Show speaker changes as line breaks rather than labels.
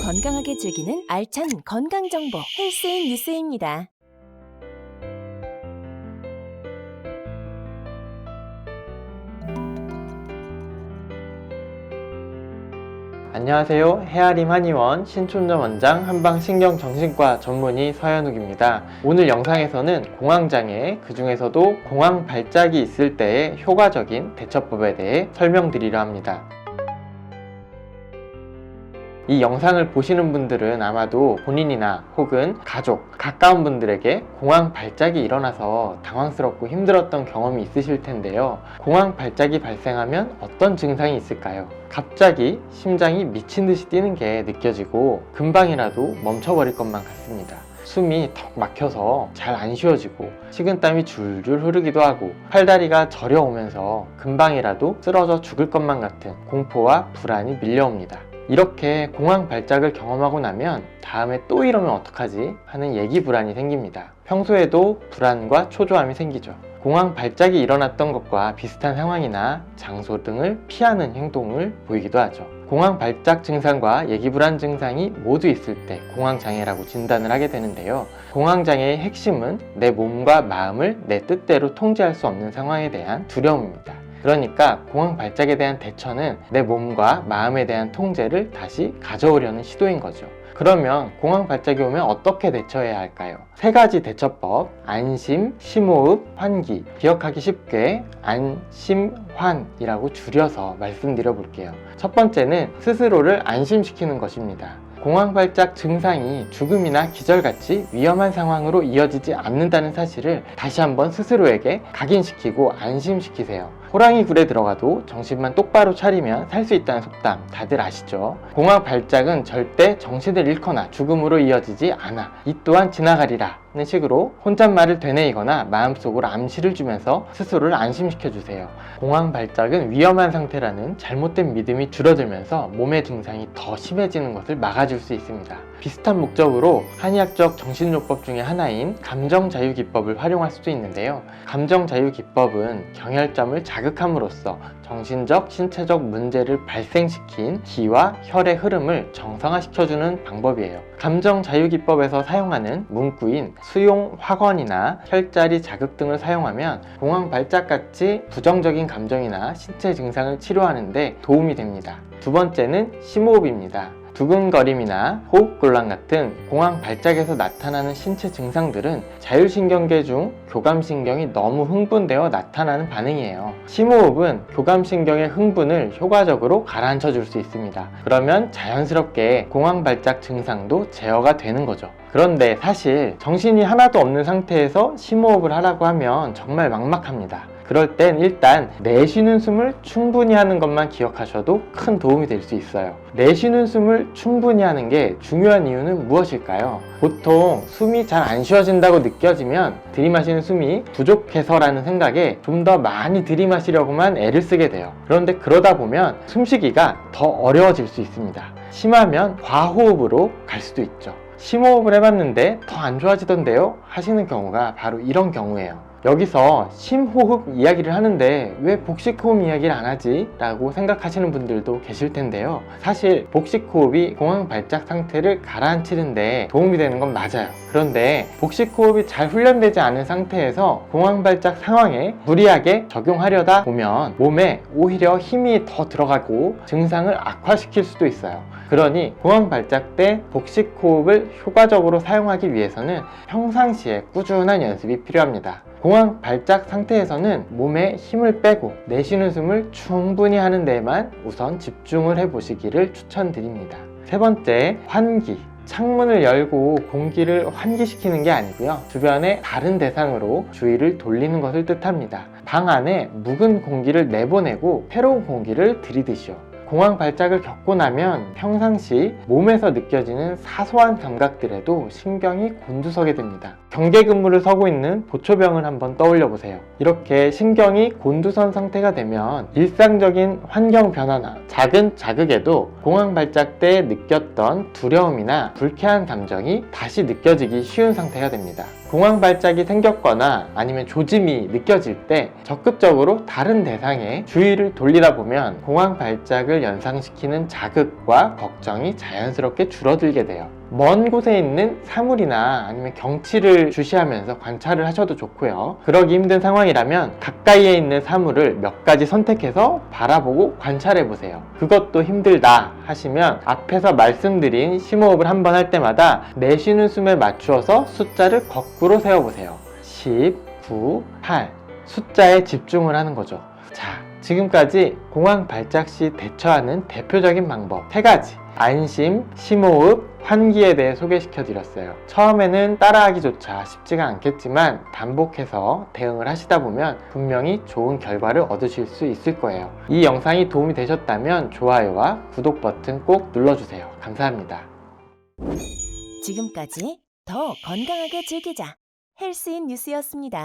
건강하게 즐기는 알찬 건강정보 헬스인 뉴스입니다.
안녕하세요. 헤아림 한의원 신촌점 원장 한방신경정신과 전문의 서현욱입니다. 오늘 영상에서는 공황장애, 그 중에서도 공황발작이 있을 때의 효과적인 대처법에 대해 설명드리려 합니다. 이 영상을 보시는 분들은 아마도 본인이나 혹은 가족, 가까운 분들에게 공황발작이 일어나서 당황스럽고 힘들었던 경험이 있으실 텐데요. 공황발작이 발생하면 어떤 증상이 있을까요? 갑자기 심장이 미친 듯이 뛰는 게 느껴지고 금방이라도 멈춰버릴 것만 같습니다. 숨이 턱 막혀서 잘 안 쉬어지고 식은땀이 줄줄 흐르기도 하고 팔다리가 저려오면서 금방이라도 쓰러져 죽을 것만 같은 공포와 불안이 밀려옵니다. 이렇게 공황발작을 경험하고 나면 다음에 또 이러면 어떡하지? 하는 예기불안이 생깁니다. 평소에도 불안과 초조함이 생기죠. 공황발작이 일어났던 것과 비슷한 상황이나 장소 등을 피하는 행동을 보이기도 하죠. 공황발작 증상과 예기불안 증상이 모두 있을 때 공황장애라고 진단을 하게 되는데요. 공황장애의 핵심은 내 몸과 마음을 내 뜻대로 통제할 수 없는 상황에 대한 두려움입니다. 그러니까 공황발작에 대한 대처는 내 몸과 마음에 대한 통제를 다시 가져오려는 시도인 거죠. 그러면 공황발작이 오면 어떻게 대처해야 할까요? 세 가지 대처법, 안심, 심호흡, 환기. 기억하기 쉽게 안심환이라고 줄여서 말씀드려 볼게요. 첫 번째는 스스로를 안심시키는 것입니다. 공황발작 증상이 죽음이나 기절같이 위험한 상황으로 이어지지 않는다는 사실을 다시 한번 스스로에게 각인시키고 안심시키세요. 호랑이 굴에 들어가도 정신만 똑바로 차리면 살 수 있다는 속담 다들 아시죠? 공황발작은 절대 정신을 잃거나 죽음으로 이어지지 않아. 이 또한 지나가리라 는 식으로 혼잣말을 되뇌이거나 마음속으로 암시를 주면서 스스로를 안심시켜주세요. 공황발작은 위험한 상태라는 잘못된 믿음이 줄어들면서 몸의 증상이 더 심해지는 것을 막아줄 수 있습니다. 비슷한 목적으로 한의학적 정신요법 중에 하나인 감정자유기법을 활용할 수도 있는데요. 감정자유기법은 경혈점을 자극함으로써 정신적, 신체적 문제를 발생시킨 기와 혈의 흐름을 정상화시켜주는 방법이에요. 감정자유기법에서 사용하는 문구인 수용 확언이나 혈자리 자극 등을 사용하면 공황발작같이 부정적인 감정이나 신체 증상을 치료하는 데 도움이 됩니다. 두 번째는 심호흡입니다. 두근거림이나 호흡곤란 같은 공황발작에서 나타나는 신체 증상들은 자율신경계 중 교감신경이 너무 흥분되어 나타나는 반응이에요. 심호흡은 교감신경의 흥분을 효과적으로 가라앉혀 줄 수 있습니다. 그러면 자연스럽게 공황발작 증상도 제어가 되는 거죠. 그런데 사실 정신이 하나도 없는 상태에서 심호흡을 하라고 하면 정말 막막합니다. 그럴 땐 일단 내쉬는 숨을 충분히 하는 것만 기억하셔도 큰 도움이 될 수 있어요. 내쉬는 숨을 충분히 하는 게 중요한 이유는 무엇일까요? 보통 숨이 잘 안 쉬어진다고 느껴지면 들이마시는 숨이 부족해서라는 생각에 좀 더 많이 들이마시려고만 애를 쓰게 돼요. 그런데 그러다 보면 숨쉬기가 더 어려워질 수 있습니다. 심하면 과호흡으로 갈 수도 있죠. 심호흡을 해봤는데 더 안 좋아지던데요? 하시는 경우가 바로 이런 경우예요. 여기서 심호흡 이야기를 하는데 왜 복식호흡 이야기를 안 하지? 라고 생각하시는 분들도 계실 텐데요. 사실 복식호흡이 공황발작 상태를 가라앉히는 데 도움이 되는 건 맞아요. 그런데 복식호흡이 잘 훈련되지 않은 상태에서 공황발작 상황에 무리하게 적용하려다 보면 몸에 오히려 힘이 더 들어가고 증상을 악화시킬 수도 있어요. 그러니 공황발작 때 복식호흡을 효과적으로 사용하기 위해서는 평상시에 꾸준한 연습이 필요합니다. 공황발작 상태에서는 몸에 힘을 빼고 내쉬는 숨을 충분히 하는 데에만 우선 집중을 해보시기를 추천드립니다. 세 번째, 환기. 창문을 열고 공기를 환기시키는 게 아니고요. 주변의 다른 대상으로 주의를 돌리는 것을 뜻합니다. 방 안에 묵은 공기를 내보내고 새로운 공기를 들이드시오. 공황발작을 겪고 나면 평상시 몸에서 느껴지는 사소한 감각들에도 신경이 곤두서게 됩니다. 경계근무를 서고 있는 보초병을 한번 떠올려 보세요. 이렇게 신경이 곤두선 상태가 되면 일상적인 환경 변화나 작은 자극에도 공황발작 때 느꼈던 두려움이나 불쾌한 감정이 다시 느껴지기 쉬운 상태가 됩니다. 공황 발작이 생겼거나 아니면 조짐이 느껴질 때 적극적으로 다른 대상에 주의를 돌리다 보면 공황 발작을 연상시키는 자극과 걱정이 자연스럽게 줄어들게 돼요. 먼 곳에 있는 사물이나 아니면 경치를 주시하면서 관찰을 하셔도 좋고요. 그러기 힘든 상황이라면 가까이에 있는 사물을 몇 가지 선택해서 바라보고 관찰해 보세요. 그것도 힘들다 하시면 앞에서 말씀드린 심호흡을 한 번 할 때마다 내쉬는 숨에 맞추어서 숫자를 거꾸로 세어보세요. 10, 9, 8 숫자에 집중을 하는 거죠. 자, 지금까지 공황 발작 시 대처하는 대표적인 방법 3가지 안심, 심호흡, 환기에 대해 소개시켜 드렸어요. 처음에는 따라하기조차 쉽지가 않겠지만 반복해서 대응을 하시다 보면 분명히 좋은 결과를 얻으실 수 있을 거예요. 이 영상이 도움이 되셨다면 좋아요와 구독 버튼 꼭 눌러주세요. 감사합니다.
지금까지 더 건강하게 즐기자 헬스인 뉴스였습니다.